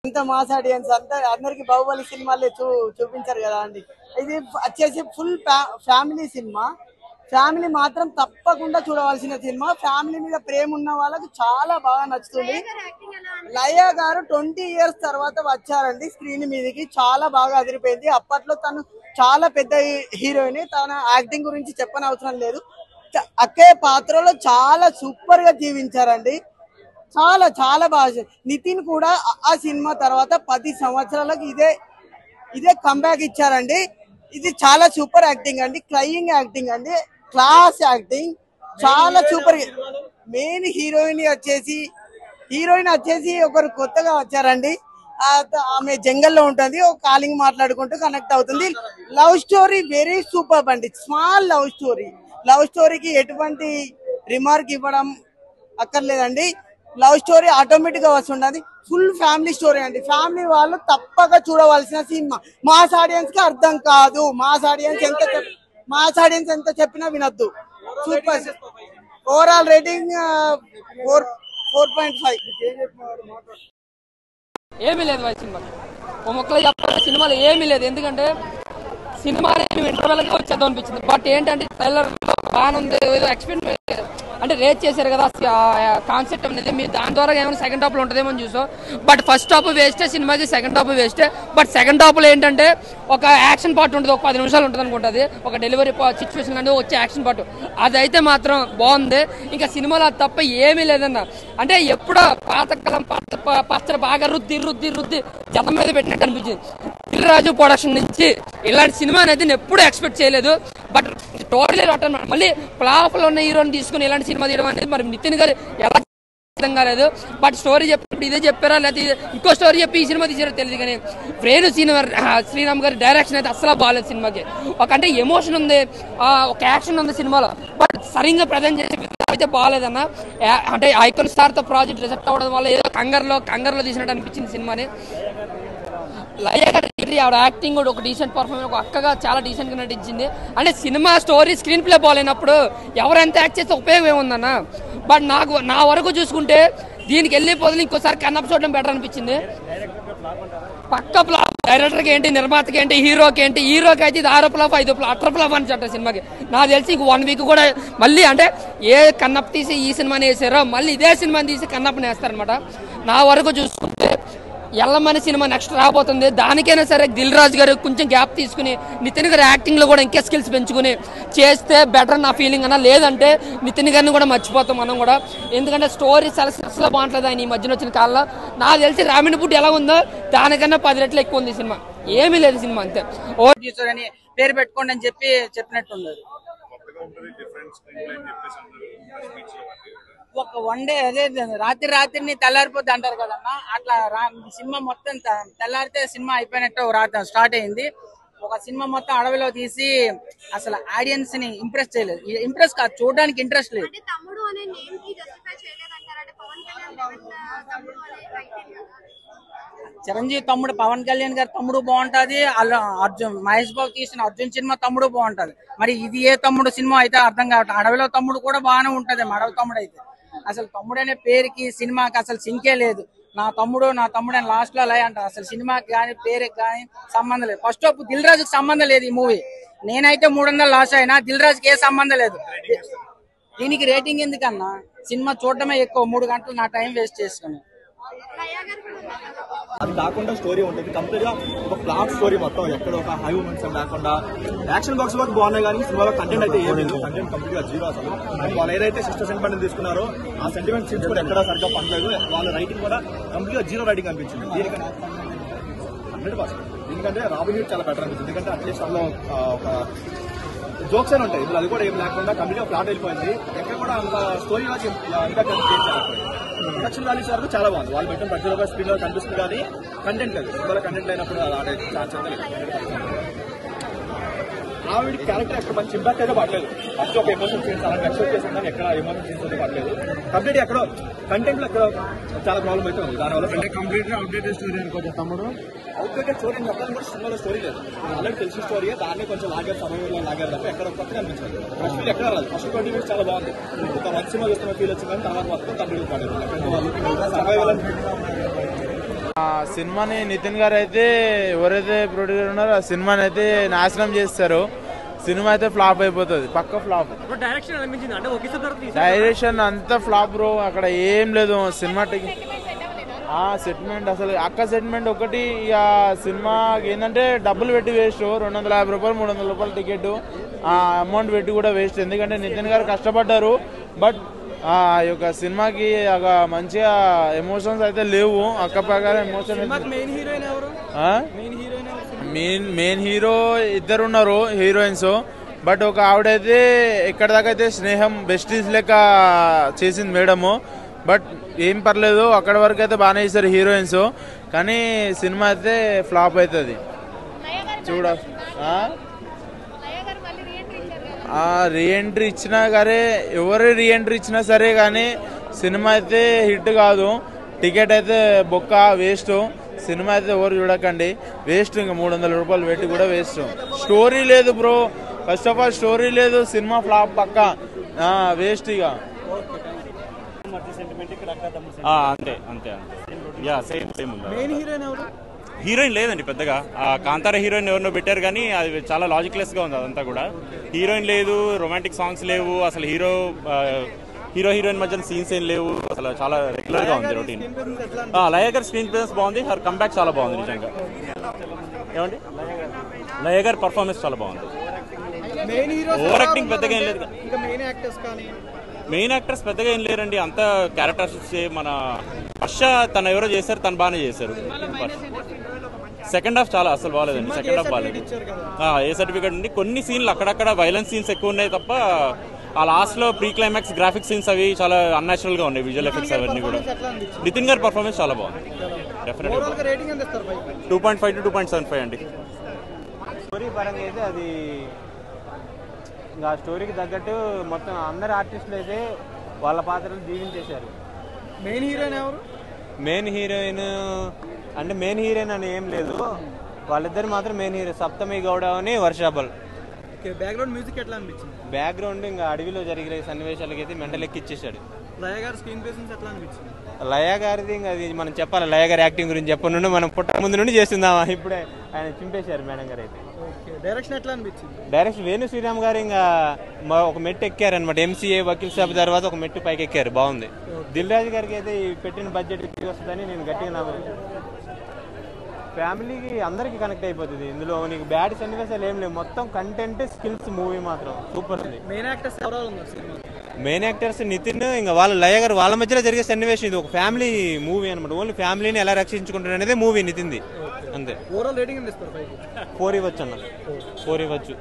ఇంత mass audience అంతా అందరికి బాహుబలి సినిమాలే చూపించారు కదా అండి. ఇది వచ్చేసి ఫుల్ ఫ్యామిలీ సినిమా. ఫ్యామిలీ మాత్రం తప్పకుండా చూడవలసిన సినిమా. ఫ్యామిలీ మీద ప్రేమ ఉన్న వాళ్ళకి చాలా బాగా నచ్చుతుంది. లయ గారు 20 years తర్వాత వచ్చారండి స్క్రీన్ మీదకి. చాలా బాగా అదిరిపోయింది. అప్పట్లో తను చాలా పెద్ద హీరోయిన్. తన యాక్టింగ్ గురించి చెప్పనవసరం లేదు. అక్కే పాత్రలో చాలా సూపర్ గా జీవించారండి. చాలా చాలా బాగా. నితిన్ కూడా ఆ సినిమా తర్వాత 10 సంవత్సరాలకు ఇదే కంబ్యాక్ ఇచ్చారండి. ఇది చాలా సూపర్ యాక్టింగ్ అండి. క్రయింగ్ యాక్టింగ్ అండి. క్లాస్ యాక్టింగ్ చాలా సూపర్. మెయిన్ హీరోయిన్ వచ్చేసి ఒకరు కొత్తగా వచ్చారండి. ఆమె జంగల్లో ఉంటుంది. ఒక కాలింగ్ మాట్లాడుకుంటూ కనెక్ట్ అవుతుంది. లవ్ స్టోరీ వెరీ సూపర్ అండి. స్మాల్ లవ్ స్టోరీకి ఎటువంటి రిమార్క్ ఇవ్వడం అక్కర్లేదండి. లవ్ స్టోరీ ఆటోమేటిక్ గా వస్తుండది. ఫుల్ ఫ్యామిలీ స్టోరీ అండి. ఫ్యామిలీ వాళ్ళు తప్పక చూడవలసిన సినిమా. మాస్ ఆడియన్స్ కి అర్థం కాదు. మాస్ ఆడియన్స్ ఎంత చెప్పినా వినొద్దు. సూపర్. Overall rating 4.5. ఏమీ లేదు సినిమా. ఓ మొక్కలు చెప్పాలి సినిమాలో ఏమీ లేదు. ఎందుకంటే సినిమా ఇంటర్వెల్ వచ్చేద్దాం అనిపించింది. బట్ ఏంటంటే ట్రైలర్ బాగానే ఉంది. ఏదో ఎక్స్పెక్ట్ అంటే రేట్ చేశారు కదా కాన్సెప్ట్ అనేది. మీరు దాని ద్వారా ఏమైనా సెకండ్ హాఫ్ లో ఉంటుందేమో చూసాం. బట్ ఫస్ట్ హాఫ్ వేస్టే సినిమాకి, సెకండ్ హాఫ్ వేస్టే. బట్ సెకండ్ హాఫ్ లో ఏంటంటే ఒక యాక్షన్ పార్ట్ ఉంటుంది. ఒక 10 నిమిషాలు ఉంటుంది అనుకుంటుంది. ఒక డెలివరీ సిచ్యువేషన్ అనేది వచ్చే యాక్షన్ పార్ట్ అదైతే మాత్రం బాగుంది. ఇంకా సినిమాలో అది తప్ప ఏమీ లేదన్న. అంటే ఎప్పుడో పాతకాలం పచ్చడి బాగా రుద్ది జనం మీద పెట్టినట్టు అనిపించింది. దిల్ రాజు ప్రొడక్షన్ నుంచి ఇలాంటి సినిమా అనేది నేను ఎప్పుడూ ఎక్స్పెక్ట్ చేయలేదు. But totally rotten. మళ్ళీ ఫ్లాప్ లో ఉన్న హీరోని తీసుకుని ఇలాంటి సినిమా తీయడం అనేది మరి నితిన్ గారు ఎలా అర్థం కాలేదు. బట్ స్టోరీ చెప్పినప్పుడు ఇదే చెప్పారా లేకపోతే ఇంకో స్టోరీ చెప్పి ఈ సినిమా తీసారో తెలియదు. కానీ వేణు శ్రీరామ్ గారి డైరెక్షన్ అయితే అసలు బాగాలేదు సినిమాకి. ఒక అంటే ఎమోషన్ ఉంది, ఒక యాక్షన్ ఉంది సినిమాలో. బట్ సరిగ్గా ప్రజెంట్ చేసే అయితే బాగాలేదన్న. అంటే ఐకాన్ స్టార్ తో ప్రాజెక్ట్ రిజెక్ట్ అవ్వడం వల్ల ఏదో కంగారులో తీసినట్టు అనిపించింది సినిమాని. ఆవిడ యాక్టింగ్ కూడా ఒక డీసెంట్ పర్ఫార్మెన్స్, ఒక అక్కగా చాలా డీసెంట్ గా నటించింది. అంటే సినిమా స్టోరీ స్క్రీన్ ప్లే బాగాలేనప్పుడు ఎవరెంత యాక్ట్ చేస్తే ఉపయోగం ఏముందన్న. బట్ నా వరకు చూసుకుంటే దీనికి వెళ్ళిపోతుంది ఇంకోసారి కన్నప్ప చూడడం బెటర్ అనిపించింది. పక్క ఫ్లాప్. డైరెక్టర్కి ఏంటి, నిర్మాతకి ఏంటి, హీరోకి అయితే ఇది 6 ఫ్లాప్ 5 ఫ్లాప్ అట్టర్ ఫ్లాప్ అని చెప్పారు సినిమాకి. నాకు తెలిసి ఇంక 1 వీక్ కూడా మళ్ళీ అంటే ఏ కన్నప్ప తీసి ఈ సినిమాని వేసారో మళ్ళీ ఇదే సినిమాని తీసి కన్నప్పని వేస్తారనమాట. నా వరకు చూసుకుంటే ఎల్లమని సినిమా నెక్స్ట్ రాబోతుంది. దానికైనా సరే దిల్ రాజు గారు కొంచెం గ్యాప్ తీసుకుని నితిన్ గారి యాక్టింగ్ లో కూడా ఇంకా స్కిల్స్ పెంచుకుని చేస్తే బెటర్ నా ఫీలింగ్ అన్న. లేదంటే నితిన్ గారిని కూడా మర్చిపోతాం మనం కూడా. ఎందుకంటే స్టోరీ అసలు బాగుంటుంది ఆయన ఈ మధ్యన వచ్చిన కాలంలో. నాకు తెలిసి రామిణి పుట్టి ఎలా ఉందో దానికన్నా 10 రెట్లు ఎక్కువ ఉంది సినిమా. ఏమీ లేదు సినిమా అంతే. అని పేరు పెట్టుకోండి అని చెప్పినట్టున్నారు. ఒక 1 డే అదే రాత్రిని తెల్లారిపోద్ది అంటారు కదన్నా. అట్లా సినిమా మొత్తం తెల్లారితే సినిమా అయిపోయినట్టు రాత్రి స్టార్ట్ అయింది. ఒక సినిమా మొత్తం అడవిలో తీసి అసలు ఆడియన్స్ ని ఇంప్రెస్ చేయలేదు. ఇంప్రెస్ కాదు, చూడడానికి ఇంట్రెస్ట్ లేదు. చిరంజీవి తమ్ముడు పవన్ కళ్యాణ్ గారి తమ్ముడు బాగుంటది. మహేష్ బాబు తీసిన అర్జున్ సినిమా తమ్ముడు బాగుంటది. మరి ఇది ఏ తమ్ముడు సినిమా అయితే అర్థం కావట్లేదు. అడవిలో తమ్ముడు కూడా బాగానే ఉంటది. అడవి తమ్ముడు అయితే అసలు తమ్ముడు అనే పేరుకి సినిమాకి అసలు సింకే లేదు. నా తమ్ముడు అని లాస్ట్ లో లై అంటారు. అసలు సినిమాకి కానీ పేరుకి కానీ సంబంధం లేదు. ఫస్ట్ ఆఫ్ దిల్ రాజుకి సంబంధం లేదు ఈ మూవీ. నేనైతే 300 లాస్ అయినా దిల్ రాజుకి ఏ సంబంధం లేదు. దీనికి రేటింగ్ ఎందుకన్నా, సినిమా చూడటమే ఎక్కువ. 3 గంటలు నా టైం వేస్ట్ చేసుకుని. అది కాకుండా స్టోరీ ఉంటుంది కంప్లీట్ గా. ఒక ఫ్లాప్ స్టోరీ మొత్తం ఎక్కడ ఒక హై మూమెంట్స్ లేకుండా యాక్షన్ బాక్స్ వరకు బాగున్నాయి. కానీ సినిమాలో కంటెంట్ అయితే ఏమీ లేదు. కంటెంట్ కంప్లీట్ గా జీరో. అసలు వాళ్ళు ఏదైతే సిస్టర్ సెంటిమెంట్ తీసుకున్నారో ఆ సెంటిమెంట్ సీన్స్ కూడా ఎక్కడ సరిగ్గా పడలేదు. వాళ్ళ రైటింగ్ కూడా కంప్లీట్ గా జీరో రైటింగ్ అనిపించింది. దీనికన్నా 100%. ఎందుకంటే రాబిన్ హుడ్ చాలా బెటర్ అనిపించింది. ఎందుకంటే అట్లీస్ట్ అందులో ఒక జోక్స్ అని ఉంటాయి. ఇప్పుడు అది కూడా ఏం లేకుండా కంప్లీట్ గా ఫ్లాట్ వెళ్ళిపోయింది. ఎక్కడ కూడా అంత స్టోరీ ప్రొడక్షన్ వాల్యూస్ వరకు చాలా బాగుంది. వాళ్ళు పెట్టిన బడ్జెట్ స్క్రీన్ లో కనిపిస్తుంది కానీ కంటెంట్ లేదు. సినిమాలో కంటెంట్ అయినప్పుడు అది ఆడే ఛాన్స్ అయితే లేదు. ఆవిడ క్యారెక్టర్ ఎక్కడ మంచి ఇంపాక్ట్ అయితే పడలేదు. ఫస్ట్ ఒక ఎమోషన్ సీన్స్ అలాంటి ఎక్స్పెక్ట్ చేసింది కానీ ఎక్కడ ఎమోషన్ సీన్స్ అయితే పడలేదు. కంప్లీట్ ఎక్కడో కంటెంట్ లో ఎక్కడ చాలా ప్రాబ్లం అయితే ఉంది. దానివల్ల కంప్లీట్ గా అప్డేటెడ్ స్టోరీ అనుకోవచ్చు. తమ్ముడు అవుట్డేటెడ్ స్టోరీ అని చెప్పాలని కూడా సినిమాలో స్టోరీ లేదు. ఆల్రెడీ తెలిసిన స్టోరీ. దాన్ని కొంచెం లాగారు, సమయంలో లాగారు తప్ప ఎక్కడ కొత్తగా అనిపించలేదు. ఫస్ట్ ఫీల్ ఎక్కడ రాదు. ఫస్ట్ 20 minutes చాలా బాగుంది. ఒక మంచి సినిమా చూస్తున్న ఫీల్ వచ్చింది కానీ తర్వాత మొత్తం కంప్లీట్ పడలేదు. సినిమాని నితిన్ గారు అయితే ఎవరైతే ప్రొడ్యూసర్ ఉన్నారో ఆ సినిమాని అయితే నాశనం చేస్తారు. సినిమా అయితే ఫ్లాప్ అయిపోతుంది, పక్క ఫ్లాప్. డైరెక్షన్ అంతా ఫ్లాప్ బ్రో, అక్కడ ఏం లేదు. సినిమా సెటిల్మెంట్ అసలు అక్క సెటిల్మెంట్ ఒకటి. ఇక సినిమాకి ఏంటంటే డబ్బులు పెట్టి వేస్ట్, 250 రూపాయలు 300 రూపాయలు టికెట్, ఆ అమౌంట్ పెట్టి కూడా వేస్ట్. ఎందుకంటే నితిన్ గారు కష్టపడ్డారు, బట్ ఆ యొక్క సినిమాకి ఒక మంచిగా ఎమోషన్స్ అయితే లేవు. అక్క ప్రకారం ఎమోషన్ మెయిన్ హీరో ఇద్దరు ఉన్నారు హీరోయిన్స్, బట్ ఒక ఆవిడైతే ఎక్కడ దాకా అయితే స్నేహం బెస్టీస్ లెక్క చేసింది మేడము. బట్ ఏం పర్లేదు, అక్కడ వరకు అయితే బాగానే చేశారు హీరోయిన్స్. కానీ సినిమా అయితే ఫ్లాప్ అవుతుంది చూడ. రీఎంట్రీ ఇచ్చినా సరే, ఎవరు రీఎంట్రీ ఇచ్చినా సరే కానీ సినిమా అయితే హిట్ కాదు. టికెట్ అయితే బొక్క, వేస్ట్. సినిమా అయితే ఎవరు చూడకండి, వేస్ట్. ఇంకా 300 రూపాయలు పెట్టి కూడా వేస్ట్. స్టోరీ లేదు bro, first of all story లేదు. సినిమా ఫ్లాప్ పక్క, వేస్ట్. ఇక అంతే అంతే యా సేమ్ సేమ్ హీరోయిన్ లేదండి పెద్దగా. కాంతార హీరోయిన్ ఎవరినో పెట్టారు కానీ అది చాలా లాజిక్లెస్ గా ఉంది అదంతా కూడా. హీరోయిన్ లేదు, రొమాంటిక్ సాంగ్స్ లేవు, అసలు హీరోయిన్ మధ్యన సీన్స్ ఏం లేవు. అసలు చాలా రెగ్యులర్ గా ఉంది రొటీన్. లయ గారి స్క్రీన్ ప్రెజెన్స్ బాగుంది, హర్ కంబ్యాక్ చాలా బాగుంది నిజంగా. ఏమండి లయ గారి పర్ఫార్మెన్స్ చాలా బాగుంది. ఓవర్ యాక్టింగ్ పెద్దగా ఏం లేదు. మెయిన్ యాక్టర్స్ పెద్దగా ఏం లేరండి, అంతా క్యారెక్టర్స్. మన హర్ష తను ఎవరో చేశారు, తను బాగానే చేశారు. సెకండ్ హాఫ్ చాలా అసలు బాగాలేదండి, సెకండ్ హాఫ్ బాగాలేదు. ఏ సర్టిఫికేట్ ఉంది. కొన్ని సీన్లు అక్కడక్కడ వైలెన్స్ సీన్స్ ఎక్కువ ఉన్నాయి తప్ప ఆ లాస్ట్ లో ప్రీ క్లైమాక్స్ గ్రాఫిక్స్ సీన్స్ అవి చాలా అన్యాచురల్ గా ఉన్నాయి. విజువల్ ఎఫెక్ట్స్ అవన్నీ కూడా. నితిన్ గారి పర్ఫార్మెన్స్ చాలా బాగుంది. డెఫినెట్గా 2.5 to 2.75 అండి. స్టోరీ పరంగా అయితే అది ఇంకా స్టోరీకి తగ్గట్టు మొత్తం అందరు ఆర్టిస్టులు అయితే వాళ్ళ పాత్రలు జీవించేశారు. మెయిన్ హీరోయిన్ ఎవరు? మెయిన్ హీరోయిన్ అంటే మెయిన్ హీరోయిన్ అని ఏం లేదు, వాళ్ళిద్దరు మాత్రం మెయిన్ హీరో. సప్తమి గౌడ అని వర్షాబల్. బ్యాక్గ్రౌండ్ మ్యూజిక్ ఎట్లా అనిపించింది? బ్యాక్గ్రౌండ్ ఇంకా అడవిలో జరిగే సన్నివేశాలకి అయితే మెంటలెక్కిచ్చేసాడు. లయ గారి స్క్రీన్ ప్రెజెన్స్ ఎట్లా అనిపించింది? లయ గారిది ఇంకా అది మనం చెప్పాలి. లయ గారి యాక్టింగ్ గురించి చెప్పనుండి మనం పుట్ట ముందు నుండి చేస్తుందామా, ఇప్పుడే ఆయన చింపేశారు మేడం గారు అయితే. డైరెక్షన్ ఎట్లా అనిపించింది? డైరెక్షన్ వేణు శ్రీరామ్ గారు ఇంకా ఒక మెట్టు ఎక్కారు అనమాట. ఎంసీఏ వకీల్ సాబ్ తర్వాత ఒక మెట్టు పైకి ఎక్కారు, బాగుంది. దిల్ రాజు గారికి అయితే ఈ పెట్టిన బడ్జెట్ తిరిగి వస్తుందని నేను గట్టిగా నమ్మాను. ఫ్యామిలీకి అందరికి కనెక్ట్ అయిపోతుంది. ఇందులో నీకు బ్యాడ్ సన్నివేశాలు ఏం లేవు, మొత్తం కంటెంట్ స్కిల్స్. మూవీ మాత్రం సూపర్ ఉంది. మెయిన్ యాక్టర్స్ ఎవరో ఉన్నారు? మెయిన్ యాక్టర్స్ నితిన్, ఇంకా వాళ్ళ లయ గారు, వాళ్ళ మధ్యలో జరిగే సన్నివేశం. ఇది ఒక ఫ్యామిలీ మూవీ అనమాట. ఓన్లీ ఫ్యామిలీని ఎలా రక్షించుకుంటారు అనేది మూవీ నితిన్ది అంతే. ఓవరాల్ రేటింగ్ ఎంత ఇస్తారు? 4 ఇవ్వచ్చు అన్న, 4 ఇవ్వచ్చు.